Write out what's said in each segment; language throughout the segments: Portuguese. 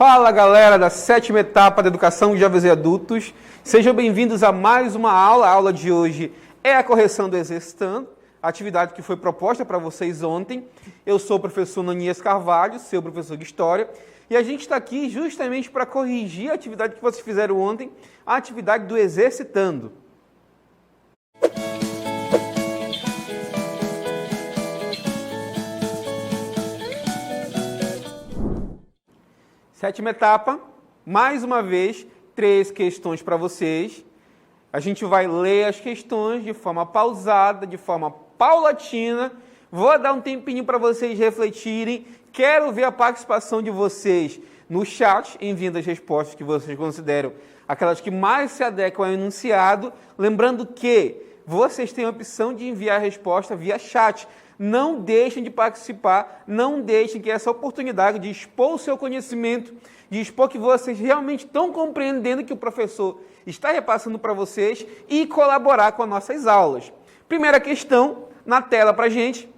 Fala galera da 7ª etapa da Educação de Jovens e Adultos, sejam bem-vindos a mais uma aula. A aula de hoje é a correção do exercitando, a atividade que foi proposta para vocês ontem. Eu sou o professor Nanias Carvalho, seu professor de História, e a gente está aqui justamente para corrigir a atividade que vocês fizeram ontem, a atividade do exercitando. Sétima etapa, mais uma vez, 3 questões para vocês. A gente vai ler as questões de forma pausada, de forma paulatina. Vou dar um tempinho para vocês refletirem. Quero ver a participação de vocês no chat, enviando as respostas que vocês consideram aquelas que mais se adequam ao enunciado. Lembrando que vocês têm a opção de enviar a resposta via chat. Não deixem de participar, não deixem que essa oportunidade de expor o seu conhecimento, de expor que vocês realmente estão compreendendo que o professor está repassando para vocês e colaborar com as nossas aulas. Primeira questão na tela para a gente.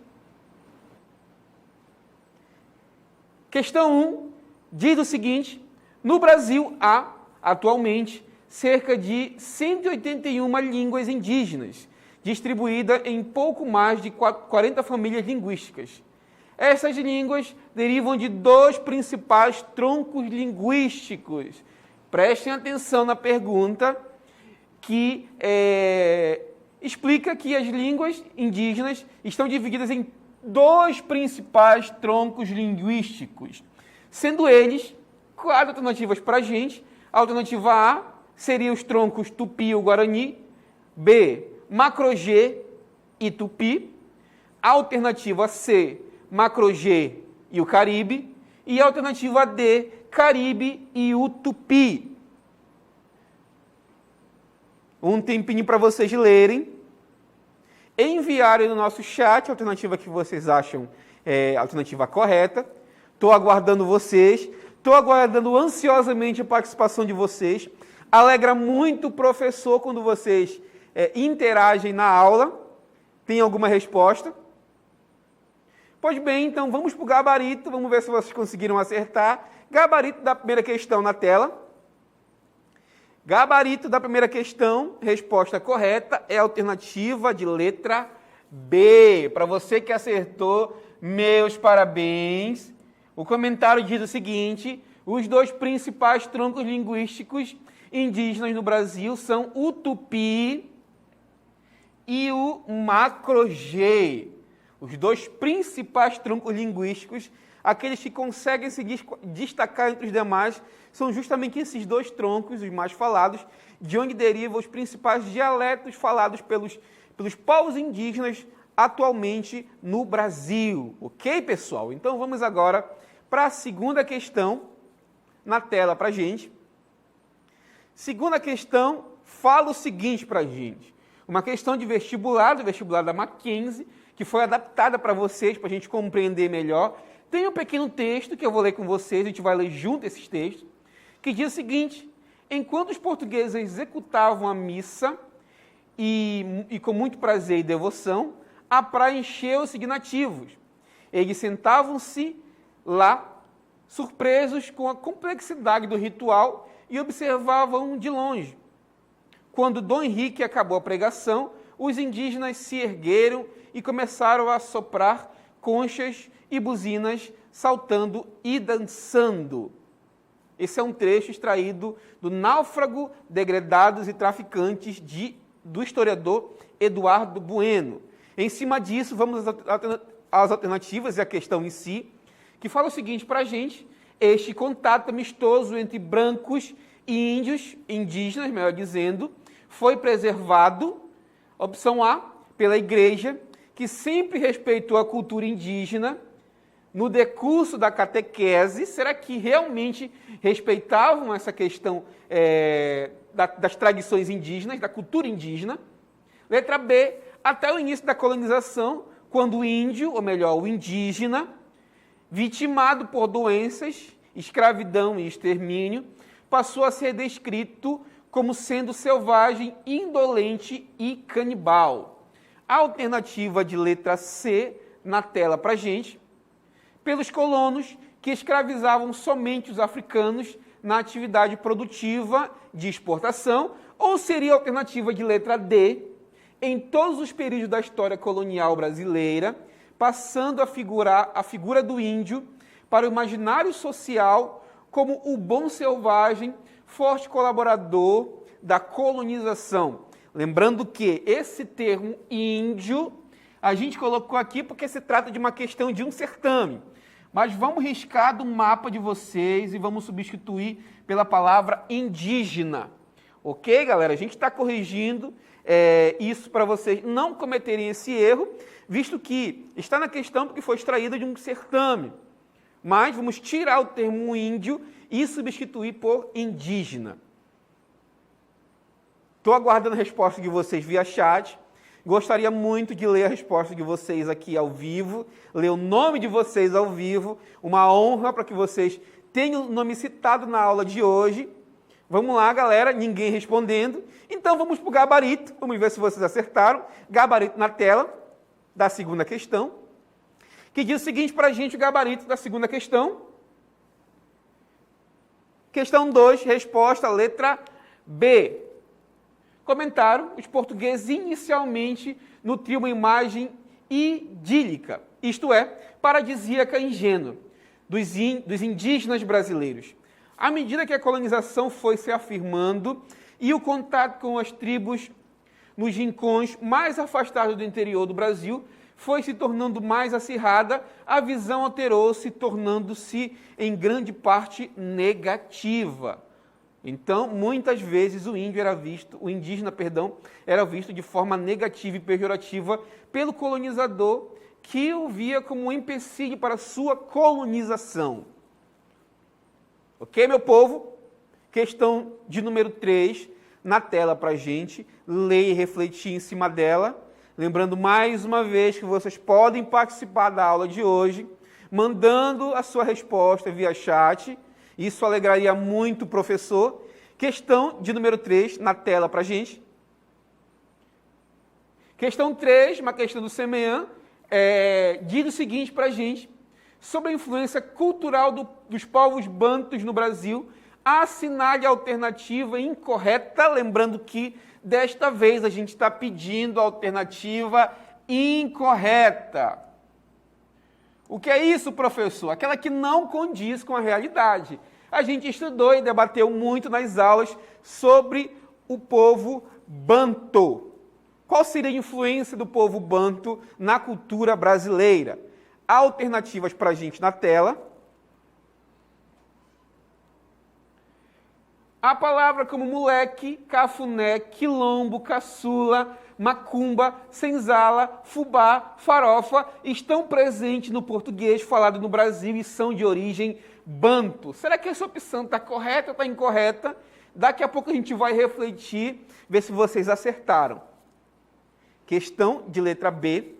Questão 1 diz o seguinte: no Brasil há, atualmente, cerca de 181 línguas indígenas, distribuída em pouco mais de 40 famílias linguísticas. Essas línguas derivam de 2 principais troncos linguísticos. Prestem atenção na pergunta que explica que as línguas indígenas estão divididas em 2 principais troncos linguísticos, sendo eles 4 alternativas para a gente. A alternativa A seria os troncos Tupi e Guarani, B, Macro-G e Tupi, a alternativa C, Macro-G e o Caribe, e a alternativa D, Caribe e o Tupi. Um tempinho para vocês lerem, enviarem no nosso chat a alternativa que vocês acham a alternativa correta. Estou aguardando vocês, estou aguardando ansiosamente a participação de vocês. Alegra muito o professor quando vocês interagem na aula. Tem alguma resposta? Pois bem, então vamos para o gabarito, vamos ver se vocês conseguiram acertar. Gabarito da primeira questão na tela. Gabarito da primeira questão, resposta correta é a alternativa de letra B. Para você que acertou, meus parabéns. O comentário diz o seguinte: os 2 principais troncos linguísticos indígenas no Brasil são o Tupi e o Macro-G. Os 2 principais troncos linguísticos, aqueles que conseguem se destacar entre os demais, são justamente esses 2 troncos, os mais falados, de onde derivam os principais dialetos falados pelos povos indígenas atualmente no Brasil. Ok, pessoal? Então vamos agora para a segunda questão na tela para a gente. Segunda questão fala o seguinte para a gente. Uma questão de vestibular, do vestibular da Mackenzie, que foi adaptada para vocês, para a gente compreender melhor. Tem um pequeno texto que eu vou ler com vocês, a gente vai ler junto esses textos, que diz o seguinte: enquanto os portugueses executavam a missa, e com muito prazer e devoção, a praia encheu os signativos. Eles sentavam-se lá, surpresos com a complexidade do ritual, e observavam de longe. Quando Dom Henrique acabou a pregação, os indígenas se ergueram e começaram a soprar conchas e buzinas, saltando e dançando. Esse é um trecho extraído do Náufrago, Degredados e Traficantes, do historiador Eduardo Bueno. Em cima disso, vamos às alternativas e à questão em si, que fala o seguinte para a gente: este contato amistoso entre brancos e índios, indígenas, melhor dizendo, foi preservado, opção A, pela Igreja, que sempre respeitou a cultura indígena no decurso da catequese. Será que realmente respeitavam essa questão das tradições indígenas, da cultura indígena? Letra B, até o início da colonização, quando o índio, ou melhor, o indígena, vitimado por doenças, escravidão e extermínio, passou a ser descrito como sendo selvagem, indolente e canibal. A alternativa de letra C na tela para a gente: pelos colonos que escravizavam somente os africanos na atividade produtiva de exportação, ou seria a alternativa de letra D, em todos os períodos da história colonial brasileira, passando a figurar a figura do índio para o imaginário social como o bom selvagem, forte colaborador da colonização. Lembrando que esse termo índio, a gente colocou aqui porque se trata de uma questão de um certame. Mas vamos riscar do mapa de vocês e vamos substituir pela palavra indígena. Ok, galera? A gente está corrigindo isso para vocês não cometerem esse erro, visto que está na questão porque foi extraído de um certame. Mas vamos tirar o termo índio e substituir por indígena. Estou aguardando a resposta de vocês via chat. Gostaria muito de ler a resposta de vocês aqui ao vivo, ler o nome de vocês ao vivo. Uma honra para que vocês tenham o nome citado na aula de hoje. Vamos lá, galera, ninguém respondendo. Então vamos para o gabarito, vamos ver se vocês acertaram. Gabarito na tela da segunda questão, que diz o seguinte para a gente, o gabarito da segunda questão. Questão 2, resposta, letra B. Comentaram, os portugueses inicialmente nutriam uma imagem idílica, isto é, paradisíaca e ingênua, dos indígenas brasileiros. À medida que a colonização foi se afirmando e o contato com as tribos nos rincões mais afastados do interior do Brasil foi se tornando mais acirrada, a visão alterou-se, tornando-se em grande parte negativa. Então, muitas vezes o indígena era visto de forma negativa e pejorativa pelo colonizador, que o via como um empecilho para a sua colonização. Ok, meu povo? Questão de número 3, na tela para a gente, ler e refletir em cima dela. Lembrando mais uma vez que vocês podem participar da aula de hoje, mandando a sua resposta via chat. Isso alegraria muito o professor. Questão de número 3, na tela para a gente. Questão 3, uma questão do Semean, diz o seguinte para a gente, sobre a influência cultural dos povos bantus no Brasil, assinale a alternativa incorreta, lembrando que desta vez a gente está pedindo a alternativa incorreta. O que é isso, professor? Aquela que não condiz com a realidade. A gente estudou e debateu muito nas aulas sobre o povo bantu. Qual seria a influência do povo bantu na cultura brasileira? Alternativas para a gente na tela. A palavra como moleque, cafuné, quilombo, caçula, macumba, senzala, fubá, farofa estão presentes no português falado no Brasil e são de origem bantu. Será que essa opção está correta ou está incorreta? Daqui a pouco a gente vai refletir, ver se vocês acertaram. Questão de letra B,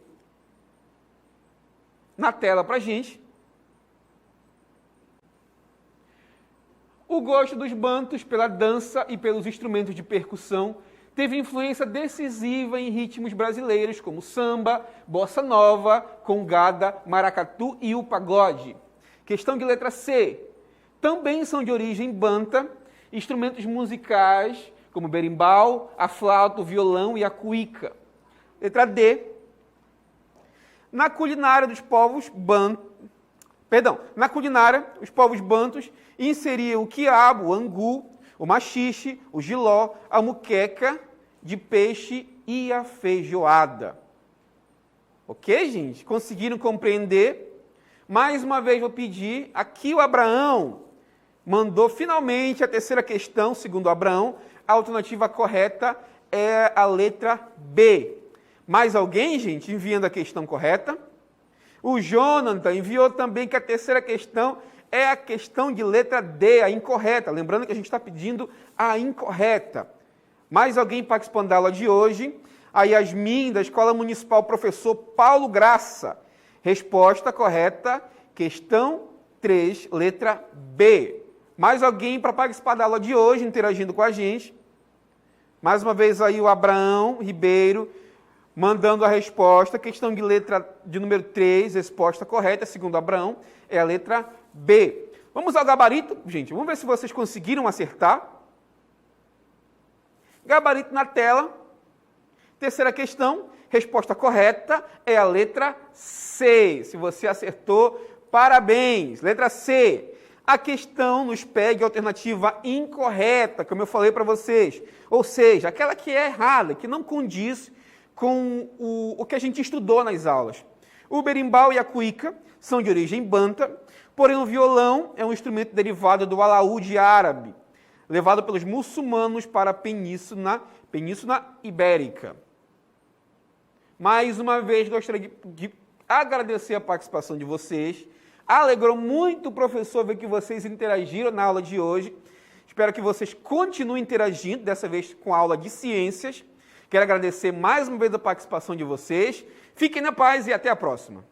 na tela para a gente. O gosto dos bantus pela dança e pelos instrumentos de percussão teve influência decisiva em ritmos brasileiros como samba, bossa nova, congada, maracatu e o pagode. Questão de letra C. Também são de origem banta instrumentos musicais como o berimbau, a flauta, o violão e a cuíca. Letra D. Na culinária dos povos bantus, na culinária, os povos bantus inseriam o quiabo, o angu, o maxixe, o jiló, a muqueca de peixe e a feijoada. Ok, gente? Conseguiram compreender? Mais uma vez vou pedir, aqui o Abraão mandou finalmente a terceira questão, segundo Abraão, a alternativa correta é a letra B. Mais alguém, gente, enviando a questão correta? O Jonathan enviou também que a terceira questão é a questão de letra D, a incorreta. Lembrando que a gente está pedindo a incorreta. Mais alguém participando da aula de hoje? A Yasmin, da Escola Municipal Professor Paulo Graça. Resposta correta, questão 3, letra B. Mais alguém para participar da aula de hoje, interagindo com a gente? Mais uma vez aí o Abraão Ribeiro, mandando a resposta, questão de letra de número 3, resposta correta, segundo Abraão, é a letra B. Vamos ao gabarito, gente. Vamos ver se vocês conseguiram acertar. Gabarito na tela. Terceira questão, resposta correta é a letra C. Se você acertou, parabéns. Letra C. A questão nos pede a alternativa incorreta, como eu falei para vocês. Ou seja, aquela que é errada, que não condiz com o que a gente estudou nas aulas. O berimbau e a cuíca são de origem banta, porém o violão é um instrumento derivado do alaúde árabe, levado pelos muçulmanos para a Península Ibérica. Mais uma vez, gostaria de agradecer a participação de vocês. Alegrou muito o professor ver que vocês interagiram na aula de hoje. Espero que vocês continuem interagindo, dessa vez com a aula de ciências. Quero agradecer mais uma vez a participação de vocês. Fiquem na paz e até a próxima.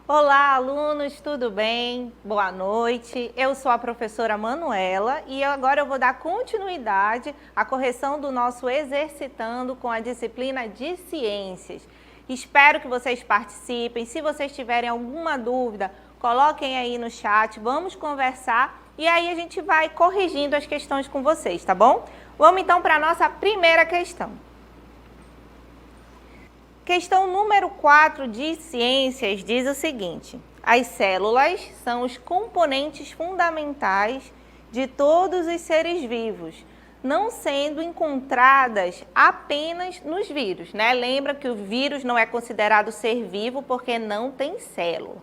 Olá, alunos, tudo bem? Boa noite. Eu sou a professora Manuela e agora eu vou dar continuidade à correção do nosso Exercitando com a disciplina de Ciências. Espero que vocês participem. Se vocês tiverem alguma dúvida, coloquem aí no chat, vamos conversar e aí a gente vai corrigindo as questões com vocês, tá bom? Vamos então para a nossa primeira questão. Questão número 4 de Ciências diz o seguinte: as células são os componentes fundamentais de todos os seres vivos, não sendo encontradas apenas nos vírus, né? Lembra que o vírus não é considerado ser vivo porque não tem célula.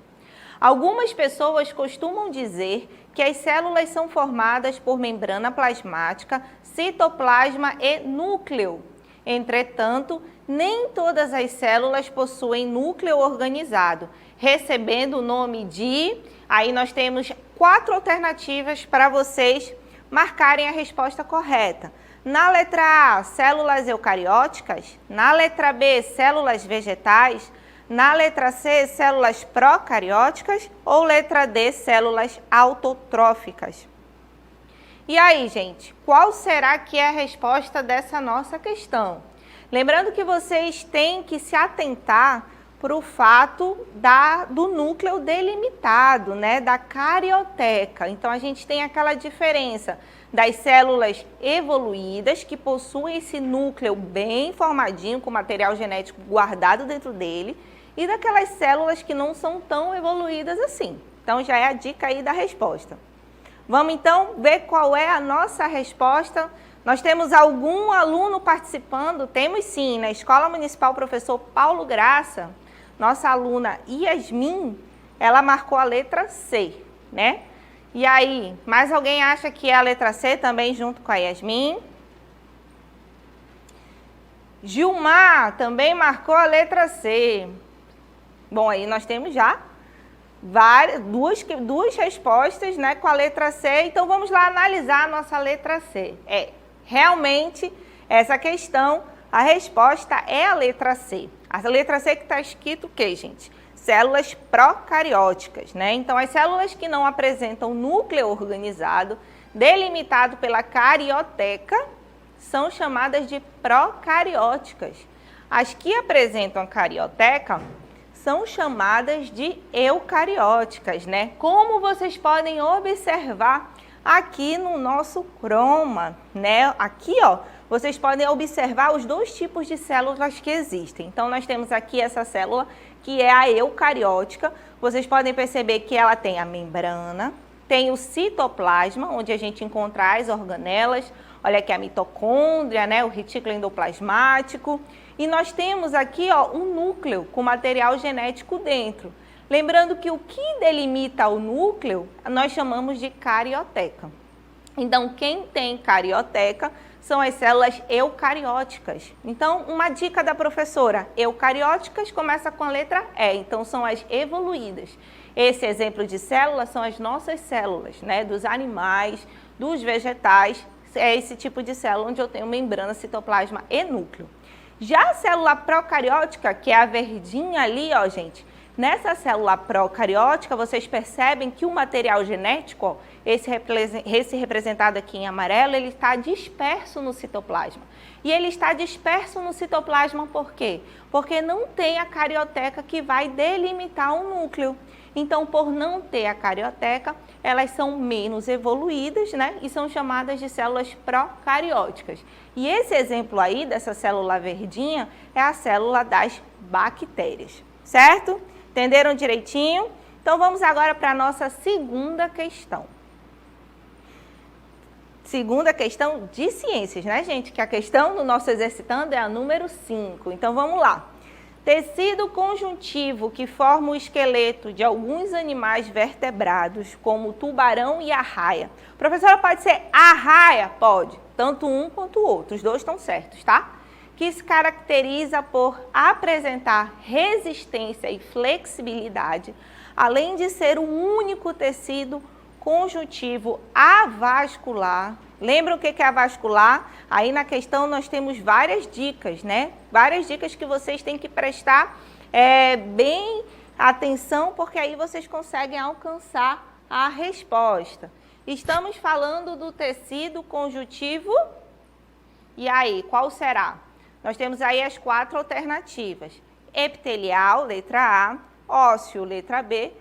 Algumas pessoas costumam dizer que as células são formadas por membrana plasmática, citoplasma e núcleo. Entretanto, nem todas as células possuem núcleo organizado, recebendo o nome de... Aí nós temos 4 alternativas para vocês marcarem a resposta correta. Na letra A, células eucarióticas. Na letra B, células vegetais. Na letra C, células procarióticas. Ou letra D, células autotróficas. E aí, gente, qual será que é a resposta dessa nossa questão? Lembrando que vocês têm que se atentar para o fato do núcleo delimitado, né, da carioteca. Então, a gente tem aquela diferença das células evoluídas, que possuem esse núcleo bem formadinho, com material genético guardado dentro dele, e daquelas células que não são tão evoluídas assim. Então, já é a dica aí da resposta. Vamos então ver qual é a nossa resposta. Nós temos algum aluno participando? Temos sim, na Escola Municipal Professor Paulo Graça, nossa aluna Yasmin, ela marcou a letra C, né? E aí, mais alguém acha que é a letra C também junto com a Yasmin? Gilmar também marcou a letra C. Bom, aí nós temos já duas respostas, né, com a letra C. Então, vamos lá analisar a nossa letra C. Realmente, essa questão, a resposta é a letra C. A letra C que está escrito o quê, gente? Células procarióticas, né? Então, as células que não apresentam núcleo organizado, delimitado pela carioteca, são chamadas de procarióticas. As que apresentam a carioteca são chamadas de eucarióticas, né? Como vocês podem observar aqui no nosso croma, né? Aqui, ó, vocês podem observar os 2 tipos de células que existem. Então, nós temos aqui essa célula, que é a eucariótica. Vocês podem perceber que ela tem a membrana, tem o citoplasma, onde a gente encontra as organelas. Olha aqui a mitocôndria, né? O retículo endoplasmático. E nós temos aqui, ó, um núcleo com material genético dentro. Lembrando que o que delimita o núcleo, nós chamamos de carioteca. Então, quem tem carioteca são as células eucarióticas. Então, uma dica da professora, eucarióticas começa com a letra E, então são as evoluídas. Esse exemplo de células são as nossas células, né, dos animais, dos vegetais, é esse tipo de célula onde eu tenho membrana, citoplasma e núcleo. Já a célula procariótica, que é a verdinha ali, ó, gente, Nessa célula procariótica, vocês percebem que o material genético, esse representado aqui em amarelo, ele está disperso no citoplasma. E ele está disperso no citoplasma por quê? Porque não tem a carioteca que vai delimitar o núcleo. Então, por não ter a carioteca, elas são menos evoluídas, né? E são chamadas de células procarióticas. E esse exemplo aí, dessa célula verdinha, é a célula das bactérias, certo? Entenderam direitinho? Então, vamos agora para a nossa segunda questão. Segunda questão de ciências, né, gente? Que a questão do nosso exercitando é a número 5. Então, vamos lá. Tecido conjuntivo que forma o esqueleto de alguns animais vertebrados, como o tubarão e a arraia. Professora, pode ser arraia? Pode. Tanto um quanto o outro. Os dois estão certos, tá? Que se caracteriza por apresentar resistência e flexibilidade, além de ser o único tecido conjuntivo avascular. Lembra o que é avascular? Aí na questão nós temos várias dicas, né? Várias dicas que vocês têm que prestar bem atenção, porque aí vocês conseguem alcançar a resposta. Estamos falando do tecido conjuntivo. E aí, qual será? Nós temos aí as 4 alternativas. Epitelial, letra A, ósseo, letra B,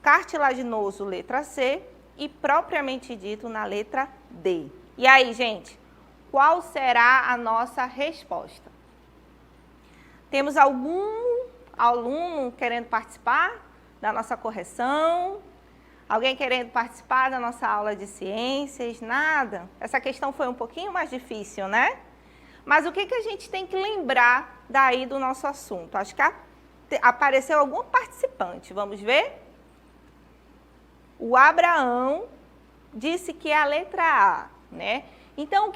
cartilaginoso, letra C e propriamente dito na letra D. E aí, gente, qual será a nossa resposta? Temos algum aluno querendo participar da nossa correção? Alguém querendo participar da nossa aula de ciências? Nada? Essa questão foi um pouquinho mais difícil, né? Mas o que a gente tem que lembrar daí do nosso assunto? Acho que apareceu algum participante. Vamos ver? O Abraão disse que é a letra A, né? Então,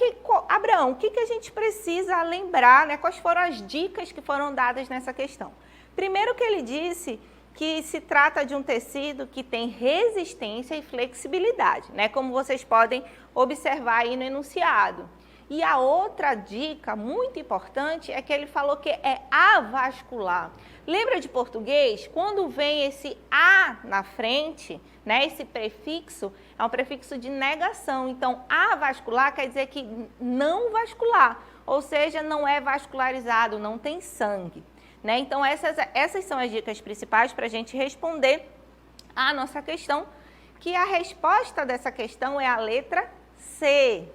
Abraão, o que a gente precisa lembrar, né? Quais foram as dicas que foram dadas nessa questão? Primeiro que ele disse que se trata de um tecido que tem resistência e flexibilidade, né? Como vocês podem observar aí no enunciado. E a outra dica muito importante é que ele falou que é avascular. Lembra de português? Quando vem esse A na frente, né, esse prefixo é um prefixo de negação. Então, avascular quer dizer que não vascular, ou seja, não é vascularizado, não tem sangue. Né? Então, essas são as dicas principais para a gente responder a nossa questão, que a resposta dessa questão é a letra C.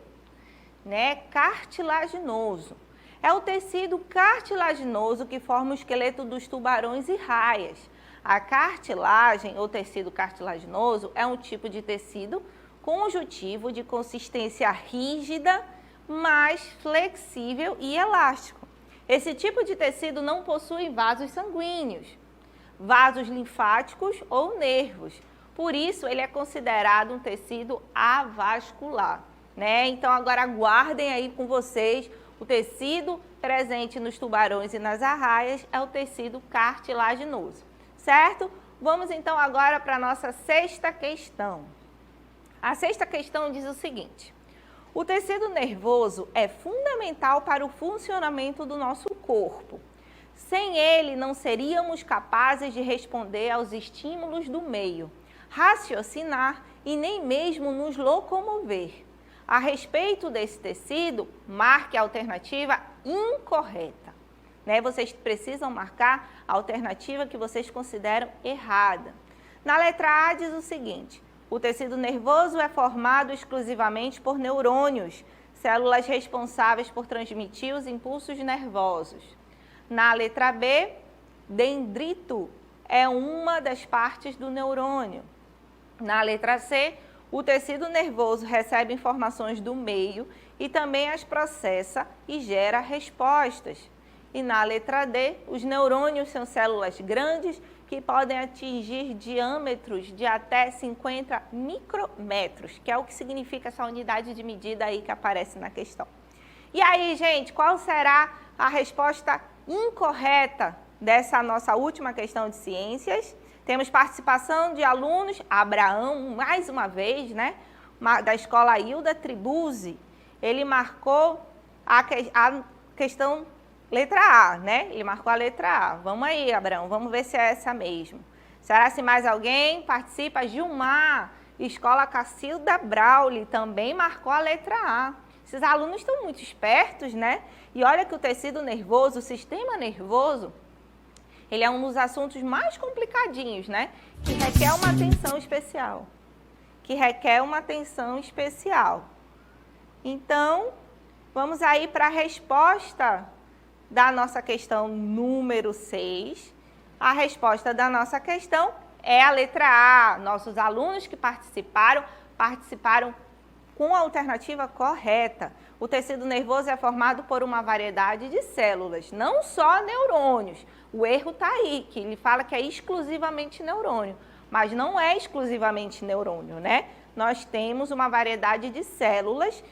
Né? Cartilaginoso. É o tecido cartilaginoso que forma o esqueleto dos tubarões e raias. A cartilagem, ou tecido cartilaginoso, é um tipo de tecido conjuntivo de consistência rígida, mas flexível e elástico. Esse tipo de tecido não possui vasos sanguíneos, vasos linfáticos ou nervos. Por isso, ele é considerado um tecido avascular. Né? Então, agora guardem aí com vocês, o tecido presente nos tubarões e nas arraias é o tecido cartilaginoso, certo? Vamos então agora para a nossa sexta questão. A sexta questão diz o seguinte: o tecido nervoso é fundamental para o funcionamento do nosso corpo. Sem ele, não seríamos capazes de responder aos estímulos do meio, raciocinar e nem mesmo nos locomover. A respeito desse tecido, marque a alternativa incorreta. Né? Vocês precisam marcar a alternativa que vocês consideram errada. Na letra A diz o seguinte: o tecido nervoso é formado exclusivamente por neurônios, células responsáveis por transmitir os impulsos nervosos. Na letra B, dendrito é uma das partes do neurônio. Na letra C, o tecido nervoso recebe informações do meio e também as processa e gera respostas. E na letra D, os neurônios são células grandes que podem atingir diâmetros de até 50 micrômetros, que é o que significa essa unidade de medida aí que aparece na questão. E aí, gente, qual será a resposta incorreta dessa nossa última questão de ciências? Temos participação de alunos, Abraão, mais uma vez, né, da escola Hilda Tribuzzi. Ele marcou a questão letra A, né? Ele marcou a letra A. Vamos aí, Abraão, vamos ver se é essa mesmo. Será se mais alguém participa? Gilmar, Escola Cacilda Brauli, também marcou a letra A. Esses alunos estão muito espertos, né? E olha que o tecido nervoso, o sistema nervoso, ele é um dos assuntos mais complicadinhos, né? Que requer uma atenção especial. Então, vamos aí para a resposta da nossa questão número 6. A resposta da nossa questão é a letra A. Nossos alunos que participaram com a alternativa correta. O tecido nervoso é formado por uma variedade de células, não só neurônios. O erro está aí, que ele fala que é exclusivamente neurônio, mas não é exclusivamente neurônio, né? Nós temos uma variedade de células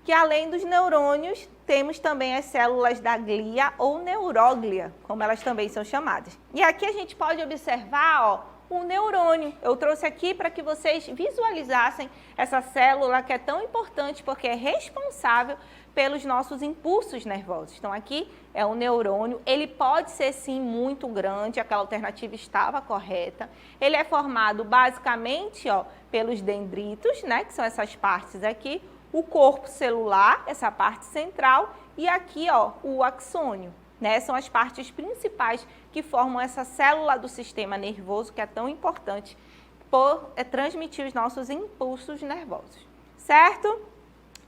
que, além dos neurônios, temos também as células da glia ou neuróglia, como elas também são chamadas. E aqui a gente pode observar, ó, o neurônio. Eu trouxe aqui para que vocês visualizassem essa célula que é tão importante porque é responsável pelos nossos impulsos nervosos. Então aqui é o neurônio, ele pode ser sim muito grande, aquela alternativa estava correta. Ele é formado basicamente, ó, pelos dendritos, né, que são essas partes aqui, o corpo celular, essa parte central, e aqui, ó, o axônio. Né, são as partes principais que formam essa célula do sistema nervoso, que é tão importante por transmitir os nossos impulsos nervosos, certo?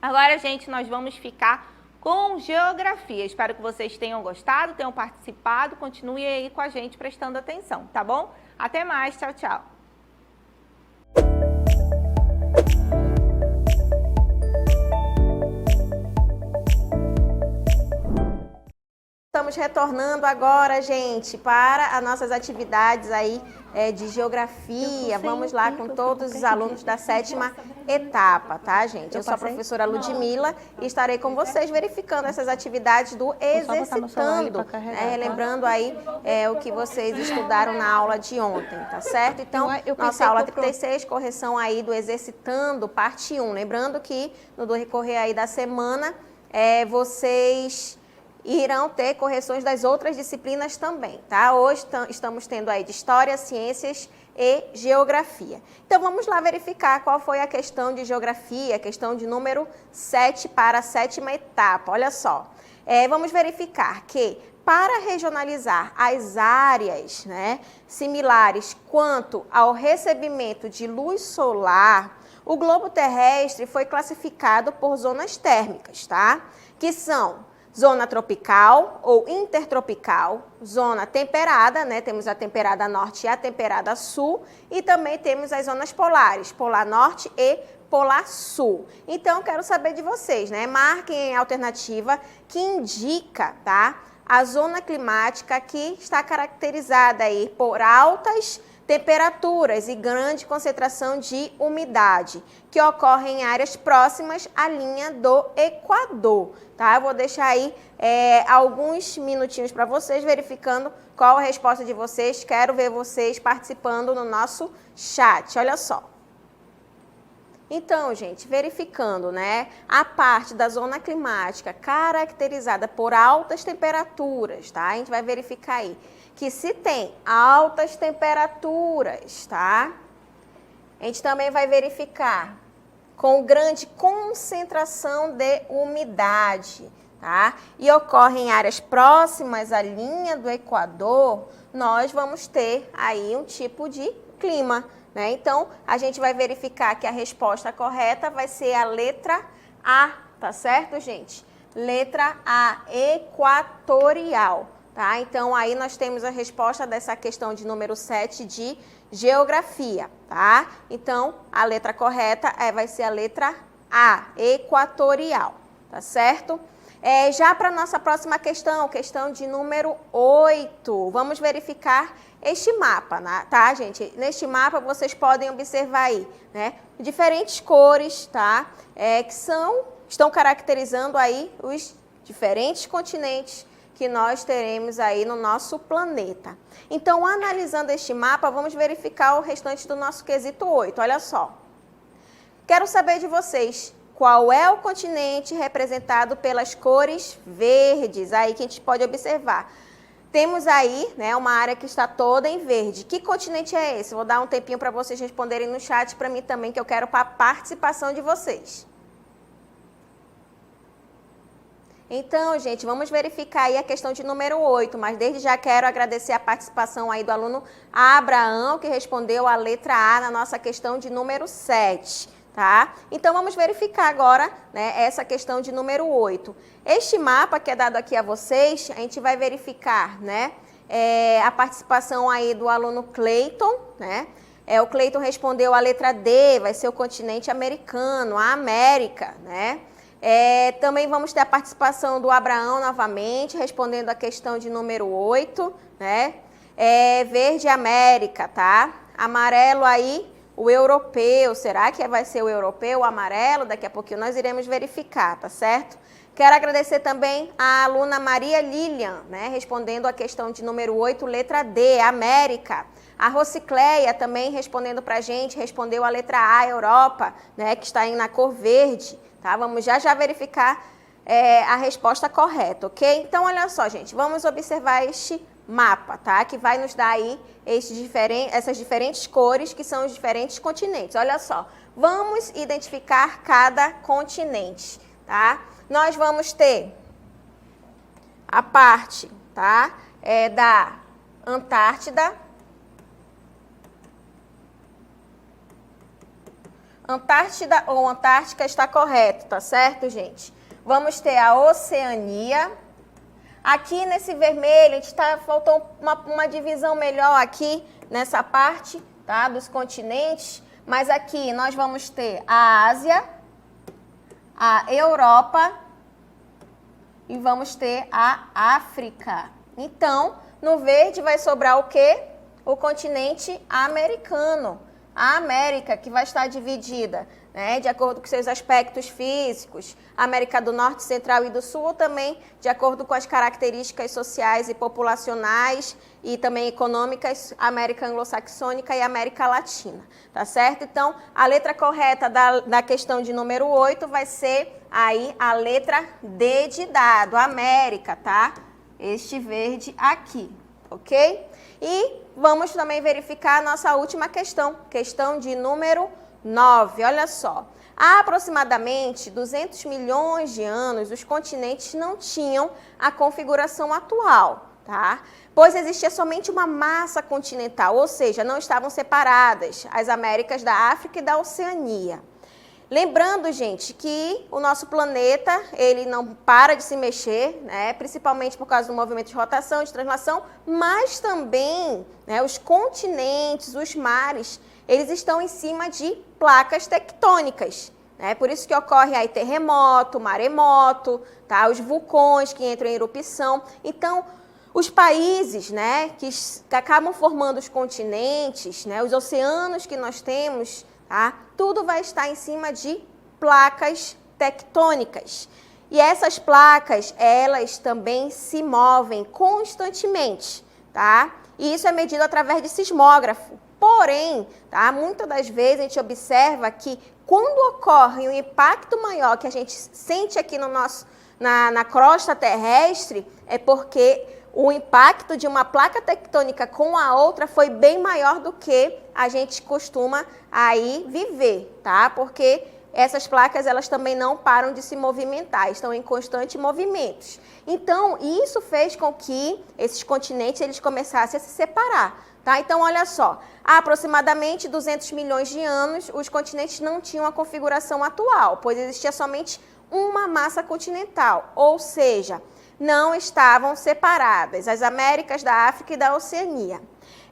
Agora, gente, nós vamos ficar com geografia. Espero que vocês tenham gostado, tenham participado. Continue aí com a gente prestando atenção, tá bom? Até mais, tchau, tchau. Estamos retornando agora, gente, para as nossas atividades aí de geografia. Vamos lá com todos os alunos da 7ª etapa, tá, gente? Eu sou a professora Ludmila e estarei com vocês verificando essas atividades do Exercitando, né? Relembrando aí o que vocês estudaram na aula de ontem, tá certo? Então, nossa aula 36, correção aí do Exercitando, parte 1. Lembrando que no decorrer aí da semana, vocês irão ter correções das outras disciplinas também, tá? Hoje estamos tendo aí de História, Ciências e Geografia. Então, vamos lá verificar qual foi a questão de Geografia, a questão de número 7 para a 7ª etapa. Olha só, vamos verificar que para regionalizar as áreas, né, similares quanto ao recebimento de luz solar, o globo terrestre foi classificado por zonas térmicas, tá? Que são zona tropical ou intertropical, zona temperada, né? Temos a temperada norte e a temperada sul, e também temos as zonas polares, polar norte e polar sul. Então, quero saber de vocês, né? Marquem a alternativa que indica, tá? A zona climática que está caracterizada aí por altas temperaturas e grande concentração de umidade, que ocorrem em áreas próximas à linha do Equador, tá? Eu vou deixar aí alguns minutinhos para vocês, verificando qual a resposta de vocês. Quero ver vocês participando no nosso chat, olha só. Então, gente, verificando, né, a parte da zona climática caracterizada por altas temperaturas, tá? A gente vai verificar aí que se tem altas temperaturas, tá? A gente também vai verificar com grande concentração de umidade, tá? E ocorre em áreas próximas à linha do Equador, nós vamos ter aí um tipo de clima, né? Então, a gente vai verificar que a resposta correta vai ser a letra A, tá certo, gente? Letra A, equatorial. Tá? Então, aí nós temos a resposta dessa questão de número 7 de geografia, tá? Então, a letra correta vai ser a letra A, equatorial, tá certo? Já para a nossa próxima questão, questão de número 8, vamos verificar este mapa, tá, gente? Neste mapa, vocês podem observar aí, né, diferentes cores, tá? Que estão caracterizando aí os diferentes continentes que nós teremos aí no nosso planeta. Então, analisando este mapa, vamos verificar o restante do nosso quesito 8. Olha só. Quero saber de vocês, qual é o continente representado pelas cores verdes? Aí que a gente pode observar. Temos aí, né, uma área que está toda em verde. Que continente é esse? Vou dar um tempinho para vocês responderem no chat para mim também, que eu quero a participação de vocês. Então, gente, vamos verificar aí a questão de número 8, mas desde já quero agradecer a participação aí do aluno Abraão, que respondeu a letra A na nossa questão de número 7, tá? Então, vamos verificar agora, né, essa questão de número 8. Este mapa que é dado aqui a vocês, a gente vai verificar, né, a participação aí do aluno Cleiton, né? O Cleiton respondeu a letra D, vai ser o continente americano, a América, né? Também vamos ter a participação do Abraão novamente, respondendo a questão de número 8, né? Verde, América, tá? Amarelo aí, o europeu. Será que vai ser o europeu, o amarelo? Daqui a pouquinho nós iremos verificar, tá certo? Quero agradecer também a aluna Maria Lilian, né? Respondendo a questão de número 8, letra D, América. A Rocicleia também respondendo pra gente, respondeu a letra A, Europa, né? Que está aí na cor verde. Tá? Vamos já verificar a resposta correta, ok? Então, olha só, gente, vamos observar este mapa, tá? Que vai nos dar aí essas diferentes cores, que são os diferentes continentes. Olha só, vamos identificar cada continente, tá? Nós vamos ter a parte, tá? Da Antártida. Antártida ou Antártica está correto, tá certo, gente? Vamos ter a Oceania. Aqui nesse vermelho, faltou uma divisão melhor aqui nessa parte, tá? Dos continentes. Mas aqui nós vamos ter a Ásia, a Europa e vamos ter a África. Então, no verde vai sobrar o quê? O continente americano. A América, que vai estar dividida, né, de acordo com seus aspectos físicos, América do Norte, Central e do Sul, ou também de acordo com as características sociais e populacionais e também econômicas, América Anglo-Saxônica e América Latina, tá certo? Então, a letra correta da questão de número 8 vai ser aí a letra D de dado, América, tá? Este verde aqui, ok? E vamos também verificar a nossa última questão, questão de número 9. Olha só, há aproximadamente 200 milhões de anos, os continentes não tinham a configuração atual, tá? Pois existia somente uma massa continental, ou seja, não estavam separadas as Américas da África e da Oceania. Lembrando, gente, que o nosso planeta, ele não para de se mexer, né, principalmente por causa do movimento de rotação, de translação, mas também, né, os continentes, os mares, eles estão em cima de placas tectônicas, né, por isso que ocorre aí terremoto, maremoto, tá, os vulcões que entram em erupção. Então, os países, né, que acabam formando os continentes, né, os oceanos que nós temos, tá? Tudo vai estar em cima de placas tectônicas. E essas placas, elas também se movem constantemente, tá? E isso é medido através de sismógrafo. Porém, tá, muitas das vezes a gente observa que quando ocorre um impacto maior que a gente sente aqui no na crosta terrestre, é porque o impacto de uma placa tectônica com a outra foi bem maior do que a gente costuma aí viver, tá? Porque essas placas, elas também não param de se movimentar, estão em constante movimento. Então, isso fez com que esses continentes, eles começassem a se separar, tá? Então, olha só, há aproximadamente 200 milhões de anos, os continentes não tinham a configuração atual, pois existia somente uma massa continental, ou seja, não estavam separadas as Américas da África e da Oceania.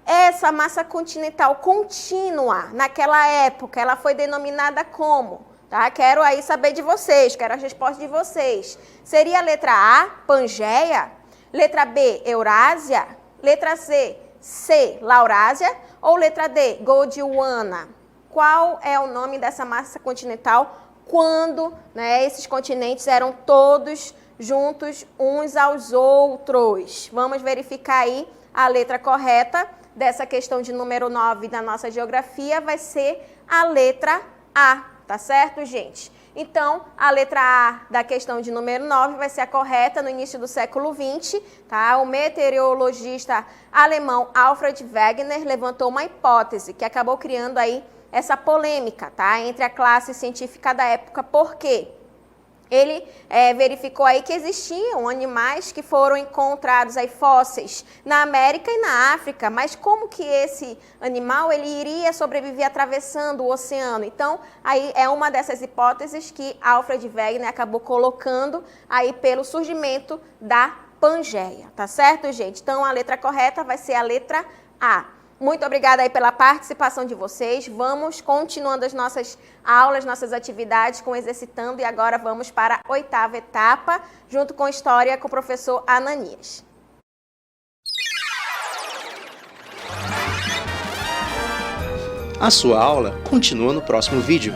Essa massa continental contínua, naquela época, ela foi denominada como? Tá? Quero aí saber de vocês, quero a resposta de vocês. Seria a letra A, Pangeia? Letra B, Eurásia? Letra C, Laurásia? Ou letra D, Gondwana? Qual é o nome dessa massa continental quando, né, esses continentes eram todos juntos uns aos outros? Vamos verificar aí a letra correta dessa questão de número 9 da nossa geografia, vai ser a letra A, tá certo, gente? Então, a letra A da questão de número 9 vai ser a correta no início do século XX, tá? O meteorologista alemão Alfred Wegener levantou uma hipótese que acabou criando aí essa polêmica, tá? Entre a classe científica da época. Por quê? Ele verificou aí que existiam animais que foram encontrados aí fósseis na América e na África, mas como que esse animal ele iria sobreviver atravessando o oceano? Então, aí é uma dessas hipóteses que Alfred Wegener acabou colocando aí pelo surgimento da Pangeia, tá certo, gente? Então, a letra correta vai ser a letra A. Muito obrigada aí pela participação de vocês. Vamos continuando as nossas aulas, nossas atividades com Exercitando, e agora vamos para a 8ª etapa, junto com História com o professor Ananias. A sua aula continua no próximo vídeo.